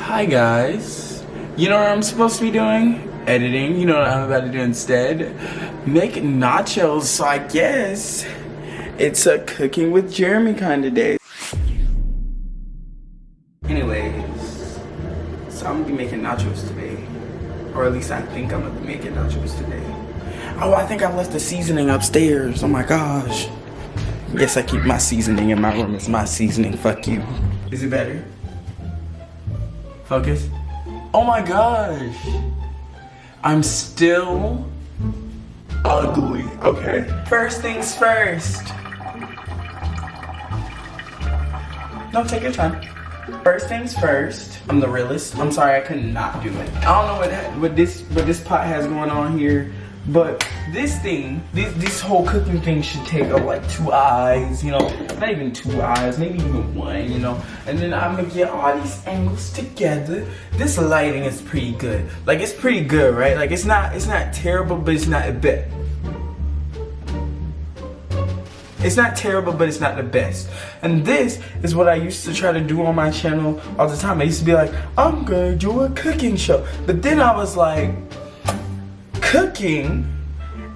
Hi guys. You know what I'm supposed to be doing? Editing. You know what I'm about to do instead? Make nachos. So I guess it's a cooking with Jeremy kind of day. Anyways, so I'm gonna be making nachos today. Or at least I think I'm gonna be making nachos today. Oh, I think I left the seasoning upstairs. Oh my gosh. Yes, I keep my seasoning in my room. It's my seasoning. Fuck you. Is it better? Focus. Oh my gosh. I'm still ugly. Okay. First things first. No, take your time. First things first. I'm the realest. I'm sorry I could not do it. I don't know what this pot has going on here. But this thing, this whole cooking thing should take up like 2 eyes, you know, not even 2 eyes, maybe even 1, you know, and then I'm gonna get all these angles together. This lighting is pretty good. Like, it's pretty good, right? Like, it's not terrible, but it's not a bit. It's not terrible, but it's not the best. And this is what I used to try to do on my channel all the time. I used to be like, I'm gonna do a cooking show. But then I was like, cooking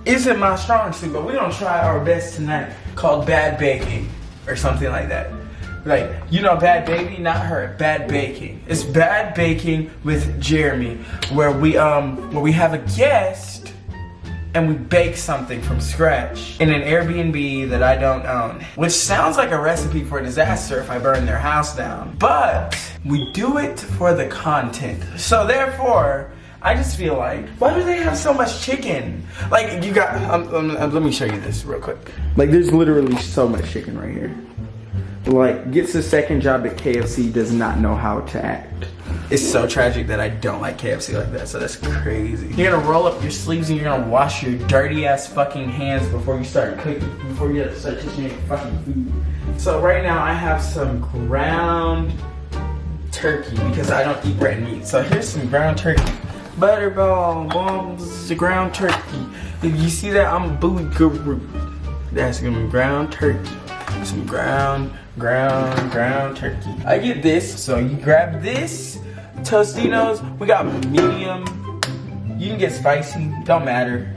isn't my strong suit, but we're gonna try our best tonight, called bad baking or something like that. Like, you know, bad baby, not her, bad baking. It's bad baking with Jeremy, where we have a guest and we bake something from scratch in an Airbnb that I don't own, which sounds like a recipe for a disaster if I burn their house down. But we do it for the content. So therefore, I just feel like, why do they have so much chicken? Like, you got, let me show you this real quick. Like, there's literally so much chicken right here. Like, gets a second job at KFC, does not know how to act. It's so tragic that I don't like KFC like that, so that's crazy. You're gonna roll up your sleeves and you're gonna wash your dirty ass fucking hands before you start cooking, before you start touching your fucking food. So right now I have some ground turkey because I don't eat red meat. So here's some ground turkey. Butterball, bombs, the ground turkey. If you see that, I'm a booty guru. That's gonna be ground turkey. Some ground turkey. I get this, so you grab this. Tostinos, we got medium. You can get spicy, don't matter.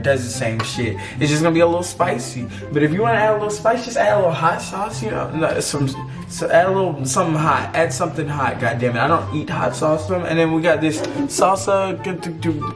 Does the same shit. It's just gonna be a little spicy. But if you wanna add a little spice, just add a little hot sauce, you know. No, so add a little something hot. Add something hot, goddammit. I don't eat hot sauce from. And then we got this salsa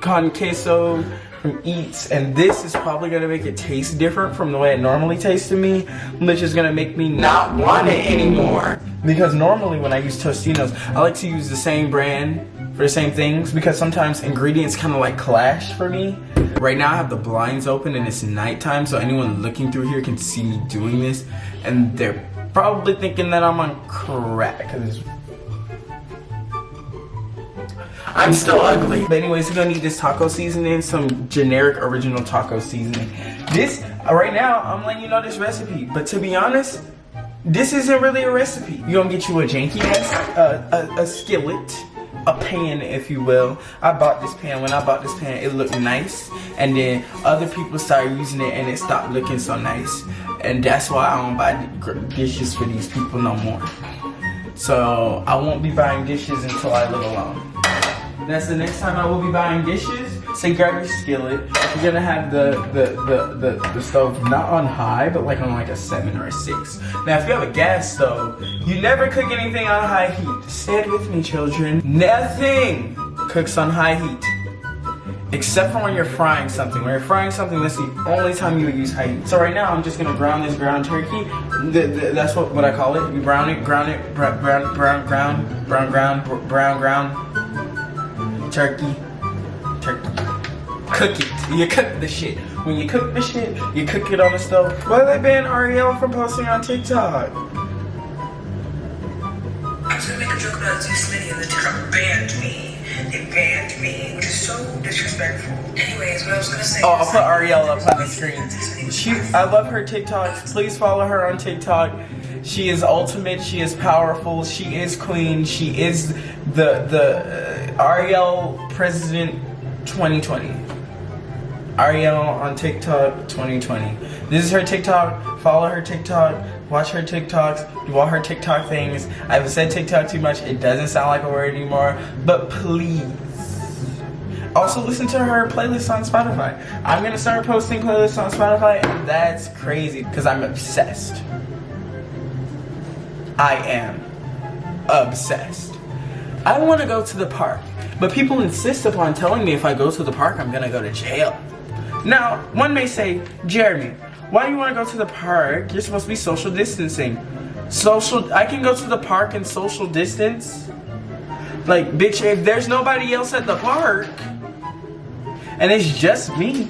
con queso from Eats. And this is probably gonna make it taste different from the way it normally tastes to me, which is gonna make me not want it anymore. Because normally when I use Tostinos, I like to use the same brand for the same things, because sometimes ingredients kind of like clash for me. Right now I have the blinds open and it's nighttime, so anyone looking through here can see me doing this, and they're probably thinking that I'm on crack because I'm still ugly. But anyways, we're gonna need this taco seasoning, some generic original taco seasoning. This, right now, I'm letting you know this recipe, but to be honest, this isn't really a recipe. You're gonna get you a janky ass, a skillet, a pan, if you will. I bought this pan. When I bought this pan, it looked nice, and then other people started using it and it stopped looking so nice, and that's why I don't buy dishes for these people no more. So I won't be buying dishes until I live alone. That's the next time I will be buying dishes. So you grab your skillet. You're gonna have the stove not on high, but like on like a 7 or a 6. Now if you have a gas stove, you never cook anything on high heat. Say it with me, children. Nothing cooks on high heat. Except for when you're frying something. When you're frying something, that's the only time you would use high heat. So right now I'm just gonna brown this ground turkey. That's what I call it. You brown it, brown turkey. Cook it. You cook the shit. When you cook the shit, you cook it on the stove. Why did they ban Ariel from posting on TikTok? I was gonna make a joke about Zeus Liddy and the TikTok banned me. They banned me, which is so disrespectful. Anyways, what I was gonna say. Oh, I'll put Ariel up on the screen. I love her TikToks. Please follow her on TikTok. She is ultimate. She is powerful. She is queen. She is the Ariel President 2020. Ariel on TikTok 2020. This is her TikTok. Follow her TikTok. Watch her TikToks. Do all her TikTok things. I haven't said TikTok too much. It doesn't sound like a word anymore. But please. Also listen to her playlist on Spotify. I'm gonna start posting playlists on Spotify, and that's crazy because I'm obsessed. I am obsessed. I want to go to the park, but people insist upon telling me if I go to the park, I'm gonna go to jail. Now, one may say, Jeremy, why do you want to go to the park? You're supposed to be social distancing. I can go to the park and social distance? Like, bitch, if there's nobody else at the park, and it's just me,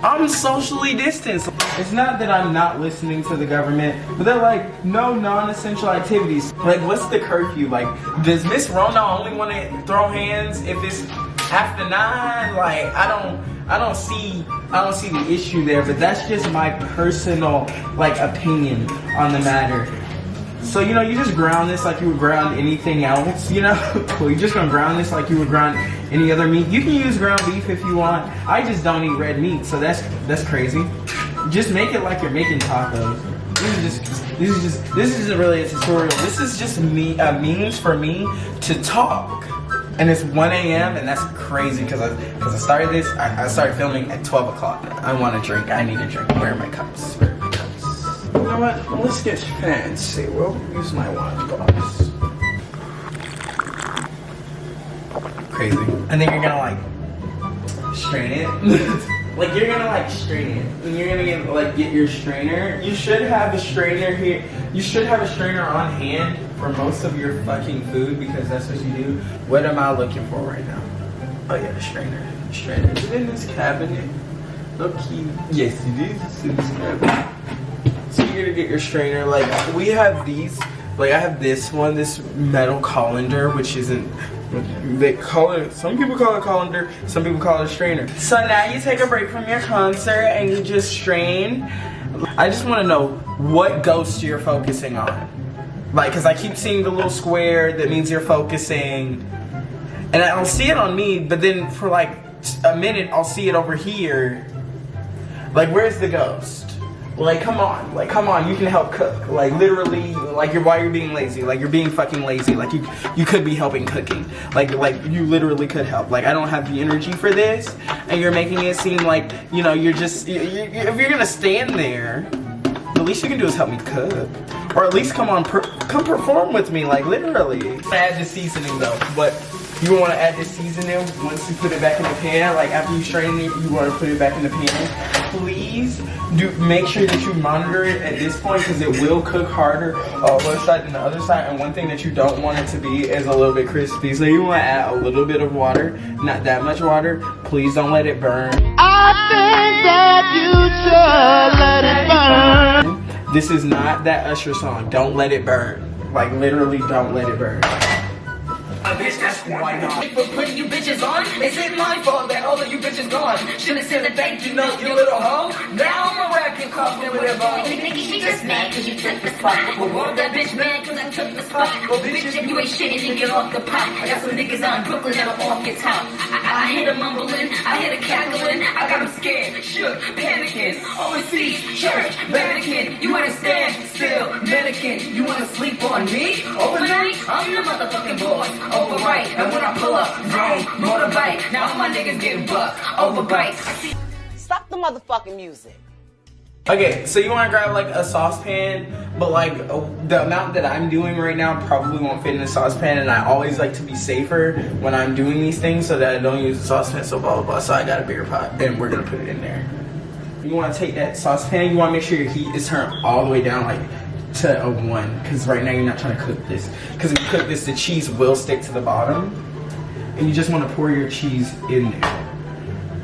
I'm socially distanced. It's not that I'm not listening to the government, but they're like, no non-essential activities. Like, what's the curfew? Like, does Miss Rona only want to throw hands if it's after 9? Like, I don't see the issue there, but that's just my personal, like, opinion on the matter. So, you know, you just ground this like you would ground anything else, you know? Well, you're just gonna ground this like you would ground any other meat. You can use ground beef if you want. I just don't eat red meat, so that's crazy. Just make it like you're making tacos. This isn't really a tutorial. This is just me, a means for me to talk. And it's 1 a.m. and that's crazy because I started this. I started filming at 12 o'clock. I want a drink. I need a drink. Where are my cups? Where are my cups? You know what? Let's get fancy. We'll use my wine box. Crazy. And then you're gonna like strain it. Like you're gonna like strain it. And you're gonna get your strainer. You should have a strainer here. You should have a strainer on hand for most of your fucking food because that's what you do. What am I looking for right now? Oh yeah, the strainer. Strainer. Is it in this cabinet? Okay. Yes, it is. It's in this cabinet. So you're gonna get your strainer. Like we have these. Like I have this one, this metal colander, which isn't. They call it. Some people call it colander. Some people call it a strainer. So now you take a break from your concert and you just strain. I just want to know what ghost you're focusing on. Like, cause I keep seeing the little square that means you're focusing, and I don't see it on me. But then for like a minute, I'll see it over here. Like, where's the ghost? Like, come on, you can help cook. Like, literally, like, why you're being lazy. Like, you're being fucking lazy. Like, you could be helping cooking. Like, you literally could help. Like, I don't have the energy for this, and you're making it seem like, you know, you're just, if you're gonna stand there, the least you can do is help me cook. Or at least come perform with me, like, literally. Add the seasoning, though, but you want to add the seasoning once you put it back in the pan. Like, after you strain it, you want to put it back in the pan. Please make sure that you monitor it at this point because it will cook harder on one side than the other side. And one thing that you don't want it to be is a little bit crispy. So you want to add a little bit of water, not that much water. Please don't let it burn. I think that you should let it burn. This is not that Usher song. Don't let it burn. Like, literally, don't let it burn. Bitch, that's why not. For putting you bitches on, is it my fault that all of you bitches gone? Should've said a thank you note, you little hoe. Now I'm a rapping coffee with a ball. Hey, nigga, she just mad cause you took the spot. Well, won't that bitch mad cause I took the spot? Well, bitch, if you ain't shit, then get off the pot. I got some niggas out in Brooklyn that'll off your top. I hear the mumbling, I hear the cackling. I got them scared, shook, panicking. Overseas, church, Vatican. You understand? Still, Medican. You wanna sleep on me? Overnight? I'm the motherfucking boss. Overright. And when I pull up, vroom, motorbike. Now all my niggas getting bucked. Overbite. Stop the motherfucking music. Okay, so you want to grab like a saucepan, but like the amount that I'm doing right now probably won't fit in a saucepan, and I always like to be safer when I'm doing these things so that I don't use the saucepan, so blah blah blah. So I got a bigger pot and we're gonna put it in there. You want to take that saucepan, you want to make sure your heat is turned all the way down, like to a 1, because right now you're not trying to cook this, because if you cook this, the cheese will stick to the bottom, and you just want to pour your cheese in there.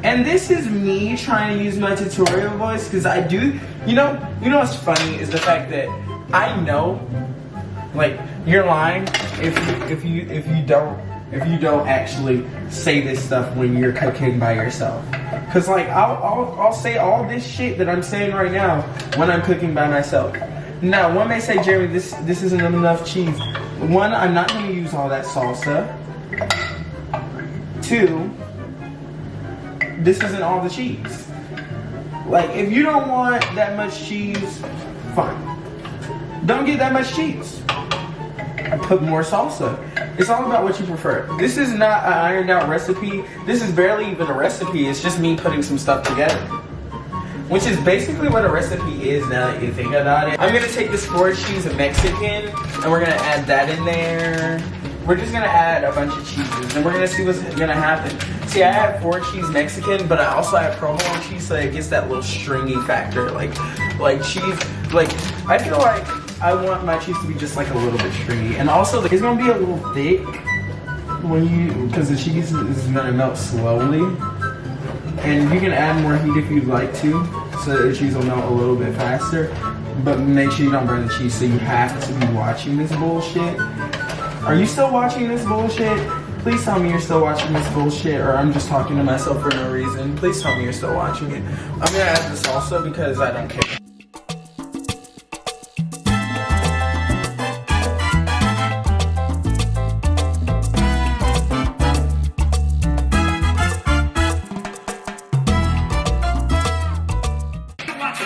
And this is me trying to use my tutorial voice, because I do, you know what's funny is the fact that I know, like, you're lying if you don't actually say this stuff when you're cooking by yourself. Cause like I'll say all this shit that I'm saying right now when I'm cooking by myself. Now, one may say, Jeremy, this isn't enough cheese. 1, I'm not going to use all that salsa. 2, this isn't all the cheese. Like, if you don't want that much cheese, fine. Don't get that much cheese. I put more salsa. It's all about what you prefer. This is not an ironed out recipe. This is barely even a recipe. It's just me putting some stuff together. Which is basically what a recipe is now that you think about it. I'm gonna take this 4 cheese Mexican and we're gonna add that in there. We're just gonna add a bunch of cheeses and we're gonna see what's gonna happen. See, I have 4 cheese Mexican, but I also have provolone cheese, so it gets that little stringy factor. Like cheese, like, I feel like I want my cheese to be just like a little bit stringy. And also, it's gonna be a little thick because the cheese is gonna melt slowly. And you can add more heat if you'd like to, so that the cheese will melt a little bit faster. But make sure you don't burn the cheese, so you have to be watching this bullshit. Are you still watching this bullshit? Please tell me you're still watching this bullshit, or I'm just talking to myself for no reason. Please tell me you're still watching it. I'm gonna add the salsa because I don't care.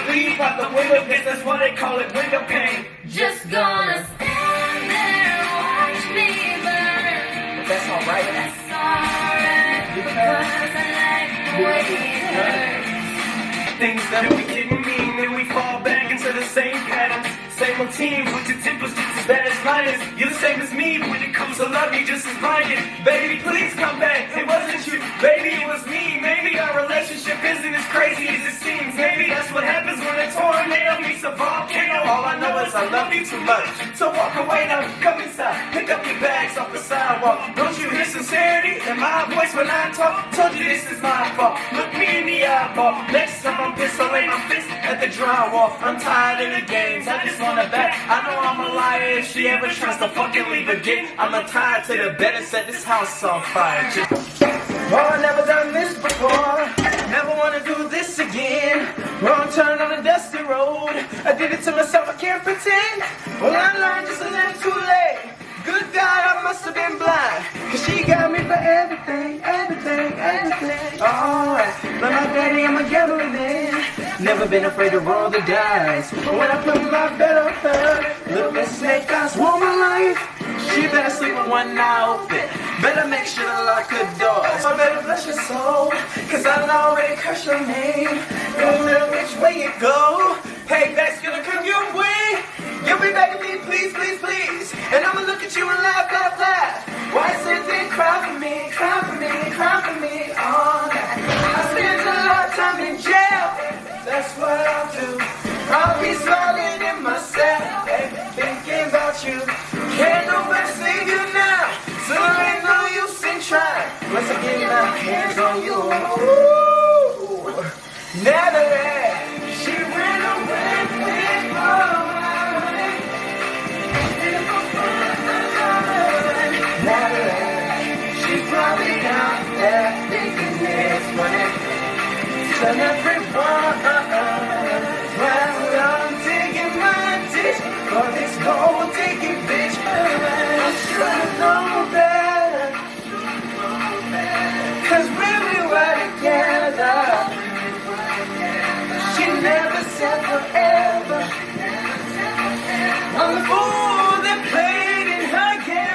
Leave out the window, guess that's what they call it, window pane. Just gonna stand there and watch me burn. But that's alright. That's alright, because I like the way it hurts. Things that we didn't mean, then we fall back into the same patterns, same routines, with your tempers just as bad as mine is. You're the same as me, but when it comes to love, you just as blinded. Baby, please come back, it wasn't you, baby, it was me. Maybe our relationship isn't as crazy as it seems. Maybe that's what happens when a tornado meets a volcano. All I know is I love you too much, so walk away now, come inside, pick up your bags off the sidewalk. Don't you hear sincerity in my voice when I talk? Told you this is my fault, look me in the eyeball. Next time I'm pissed, I'll lay my fist at the drywall. I'm tired of the games, I just wanna bet. I know I'm a liar if she ever tries to fucking leave again. I'm tired to the bed and set this house on fire. Oh, I never done this before, never wanna do this again. Wrong turn on a dusty road, I did it to myself, I can't pretend. Well, I learned just a little too late. Good God, I must have been blind, cause she got me for everything, everything, everything. Alright, but my daddy, I'm a gambler man. Never been afraid to roll the dice. But when I put my bet on her, little Miss Snake Eyes won my life. She better sleep with one eye open, better make sure to lock the doors. I better bless your soul, cause I done already cursed your name. No matter which way you go, payback's gonna come your way. You'll be begging me, please, please, please, and I'ma look at you and laugh, laugh, laugh. Why sit there and cry for me, cry for me, cry for me all night? I spent a lot of time in jail, that's what I'll do. I'll be smiling in my cell, thinking about you. Can't nobody save you now, so there ain't no use in trying. Once I get my hands on you, ooh, never she ran away with all my money. She's probably out there thinking it's funny. Tell everyone, well, I'm taking my ditch for this gold digging bitch. I should know better, cause when we were together, she never said forever. I'm the fool that played in her game.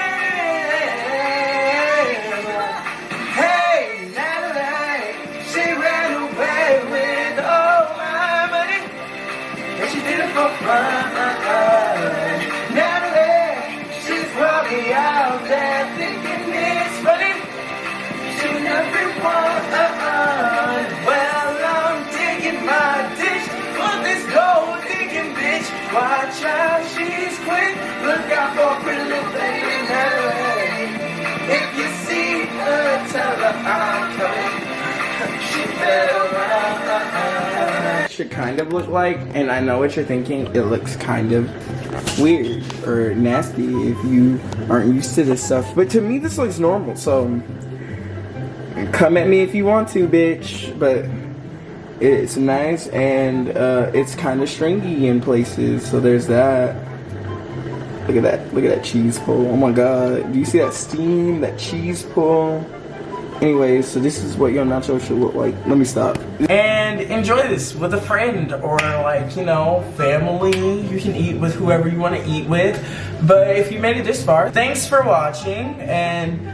Hey, Natalie, she ran away with all my money, and she did it for fun. Natalie, she's probably out there thinking it's funny. Shooting everyone. Well, I'm digging my ditch for this gold digging bitch. Watch out, she's quick. Look out for pretty little baby Natalie. If you see her, tell her I'm coming. She better run. Should kind of look like, and I know what you're thinking, it looks kind of weird or nasty if you aren't used to this stuff. But to me, this looks normal, so come at me if you want to, bitch. But it's nice, and it's kind of stringy in places, so there's that. Look at that cheese pull. Oh my god, do you see that steam, that cheese pull? Anyways, so this is what your nacho should look like. Let me stop. And enjoy this with a friend or like, you know, family. You can eat with whoever you want to eat with. But if you made it this far, thanks for watching, and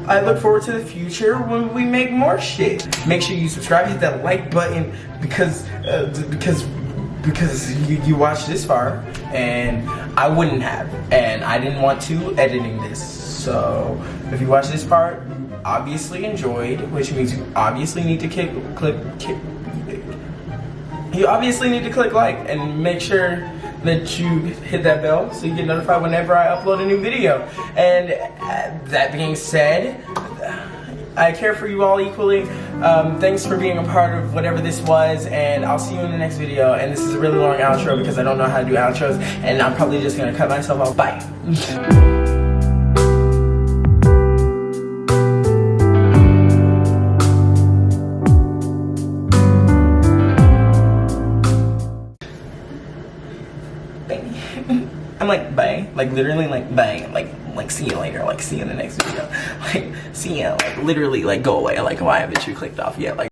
I look forward to the future when we make more shit. Make sure you subscribe, hit that like button because you watched this far and I wouldn't have, and I didn't want to editing this. So if you watch this part, obviously enjoyed, which means you obviously need to click like and make sure that you hit that bell so you get notified whenever I upload a new video. And that being said, I care for you all equally. Thanks for being a part of whatever this was, and I'll see you in the next video. And this is a really long outro because I don't know how to do outros, and I'm probably just gonna cut myself off. Bye. I'm like, bye, like literally like bye, like see you later, like see you in the next video, like see ya, like literally like go away, like why haven't you clicked off yet, like